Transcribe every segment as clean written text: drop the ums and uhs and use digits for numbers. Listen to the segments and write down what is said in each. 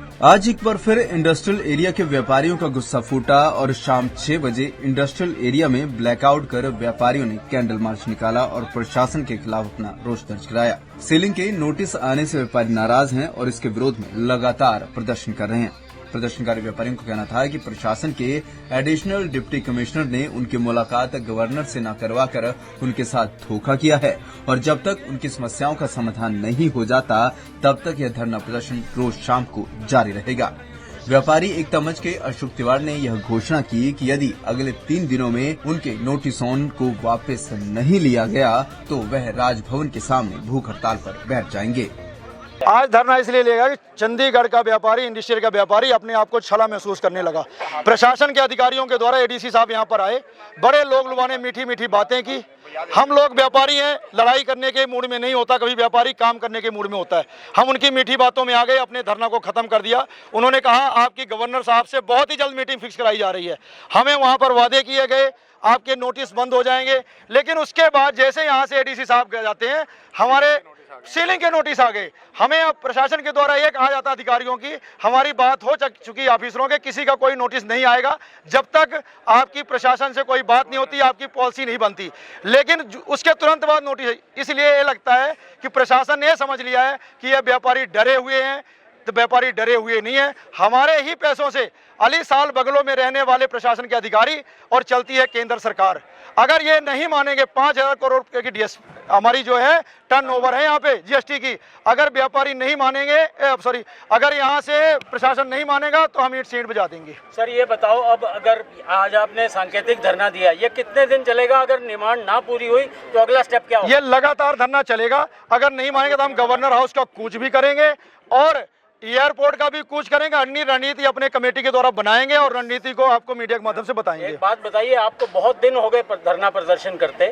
आज एक बार फिर इंडस्ट्रियल एरिया के व्यापारियों का गुस्सा फूटा और शाम 6 बजे इंडस्ट्रियल एरिया में ब्लैकआउट कर व्यापारियों ने कैंडल मार्च निकाला और प्रशासन के खिलाफ अपना रोष दर्ज कराया। सीलिंग के नोटिस आने से व्यापारी नाराज हैं और इसके विरोध में लगातार प्रदर्शन कर रहे हैं। प्रदर्शनकारी व्यापारियों का कहना था कि प्रशासन के एडिशनल डिप्टी कमिश्नर ने उनकी मुलाकात गवर्नर से न करवाकर उनके साथ धोखा किया है और जब तक उनकी समस्याओं का समाधान नहीं हो जाता तब तक यह धरना प्रदर्शन रोज शाम को जारी रहेगा। व्यापारी एकता मंच के अशोक तिवारी ने यह घोषणा की कि यदि अगले 3 दिनों में उनके नोटिस को वापस नहीं लिया गया तो वह राजभवन के सामने भूख हड़ताल पर बैठ जाएंगे। आज धरना इसलिए लेगा कि चंडीगढ़ का व्यापारी, इंडस्ट्री का व्यापारी अपने आप को छला महसूस करने लगा। प्रशासन के अधिकारियों के द्वारा एडीसी साहब यहाँ पर आए, बड़े लोग लुभाने मीठी मीठी बातें की। हम लोग व्यापारी हैं, लड़ाई करने के मूड में नहीं होता, कभी व्यापारी काम करने के मूड में होता है। हम उनकी मीठी बातों में आ गए, अपने धरना को खत्म कर दिया। उन्होंने कहा आपकी गवर्नर साहब से बहुत ही जल्द मीटिंग फिक्स कराई जा रही है। हमें वहाँ पर वादे किए गए आपके नोटिस बंद हो जाएंगे, लेकिन उसके बाद जैसे यहाँ से एडीसी साहब जाते हैं हमारे सीलिंग के नोटिस आ गए। हमें अब प्रशासन के द्वारा यह कहा जाता अधिकारियों की हमारी बात हो चुकी ऑफिसरों के, किसी का कोई नोटिस नहीं आएगा जब तक आपकी प्रशासन से कोई बात नहीं होती, आपकी पॉलिसी नहीं बनती। लेकिन उसके तुरंत बाद नोटिस, इसलिए ये लगता है कि प्रशासन ने समझ लिया है कि ये व्यापारी डरे हुए हैं। तो व्यापारी डरे हुए नहीं है, हमारे ही पैसों से अली साल बगलों में रहने वाले प्रशासन के अधिकारी और चलती है केंद्र सरकार। अगर ये नहीं मानेंगे 5,000 करोड़ रुपए की डीएस हमारी जो है टर्नओवर है यहाँ पे जीएसटी की, अगर व्यापारी नहीं मानेंगे अगर यहाँ से प्रशासन नहीं मानेगा तो हम ईंट सीट बजा देंगे। सर ये बताओ, अब अगर आज आपने सांकेतिक धरना दिया, ये कितने दिन चलेगा? अगर डिमांड ना पूरी हुई तो अगला स्टेप क्या होगा? ये लगातार धरना चलेगा। अगर नहीं मानेंगे तो हम गवर्नर हाउस का कूच भी करेंगे और एयरपोर्ट का भी कूच करेंगे। अन्य रणनीति अपने कमेटी के द्वारा बनाएंगे और रणनीति को आपको मीडिया के माध्यम से बताएंगे। एक बात बताइए, आपको बहुत दिन हो गए धरना प्रदर्शन करते,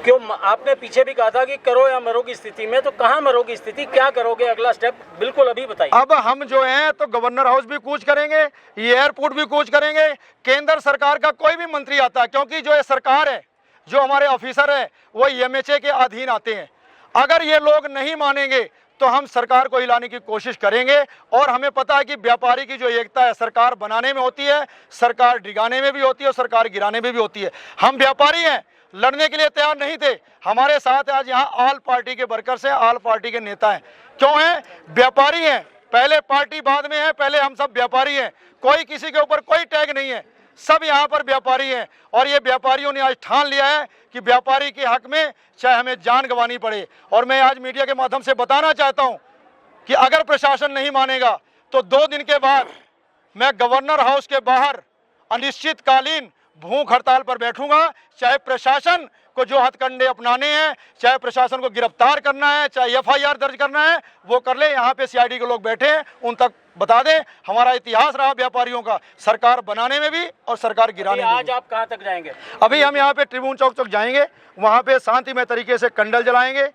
क्यों? आपने पीछे भी कहा था कि करो या मरो की स्थिति में, तो कहाँ मरो की स्थिति, क्या करोगे अगला स्टेप बिल्कुल अभी बताइए। अब हम जो हैं तो गवर्नर हाउस भी कूच करेंगे, एयरपोर्ट भी कूच करेंगे। केंद्र सरकार का कोई भी मंत्री आता है, क्योंकि जो ये सरकार है, जो हमारे ऑफिसर है वो एमएचए के अधीन आते हैं। अगर ये लोग नहीं मानेंगे तो हम सरकार को हिलाने की कोशिश करेंगे। और हमें पता है कि व्यापारी की जो एकता है सरकार बनाने में होती है, सरकार डिगाने में भी होती है और सरकार गिराने में भी होती है। हम व्यापारी हैं, लड़ने के लिए तैयार नहीं थे। हमारे साथ आज यहाँ ऑल पार्टी के वर्कर्स हैं, ऑल पार्टी के नेता हैं। क्यों हैं? व्यापारी हैं, पहले पार्टी बाद में है, पहले हम सब व्यापारी हैं। कोई किसी के ऊपर कोई टैग नहीं है, सब यहाँ पर व्यापारी हैं। और ये व्यापारियों ने आज ठान लिया है कि व्यापारी के हक में चाहे हमें जान गंवानी पड़े। और मैं आज मीडिया के माध्यम से बताना चाहता हूँ कि अगर प्रशासन नहीं मानेगा तो 2 दिन के बाद मैं गवर्नर हाउस के बाहर अनिश्चितकालीन भूख हड़ताल पर बैठूंगा। चाहे प्रशासन को जो हथकंडे अपनाने हैं, चाहे प्रशासन को गिरफ्तार करना है, चाहे एफआईआर दर्ज करना है, वो कर ले। यहाँ पे सीआईडी के लोग बैठे हैं, उन तक बता दें हमारा इतिहास रहा व्यापारियों का, सरकार बनाने में भी और सरकार गिराने में भी। आज आप कहाँ तक जाएंगे? अभी हम यहाँ पे ट्रिब्यून चौक तक जाएंगे, वहाँ पे शांतिमय तरीके से कंडल जलाएंगे,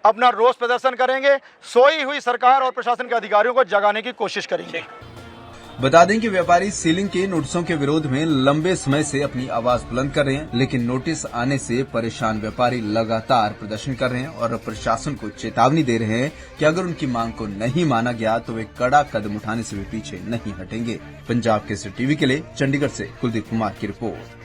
अपना रोष प्रदर्शन करेंगे, सोई हुई सरकार और प्रशासन के अधिकारियों को जगाने की कोशिश करेंगे। बता दें कि व्यापारी सीलिंग के नोटिसों के विरोध में लंबे समय से अपनी आवाज बुलंद कर रहे हैं, लेकिन नोटिस आने से परेशान व्यापारी लगातार प्रदर्शन कर रहे हैं और प्रशासन को चेतावनी दे रहे हैं कि अगर उनकी मांग को नहीं माना गया तो वे कड़ा कदम उठाने से भी पीछे नहीं हटेंगे। पंजाब केसरी टीवी के लिए चंडीगढ़ से कुलदीप कुमार की रिपोर्ट।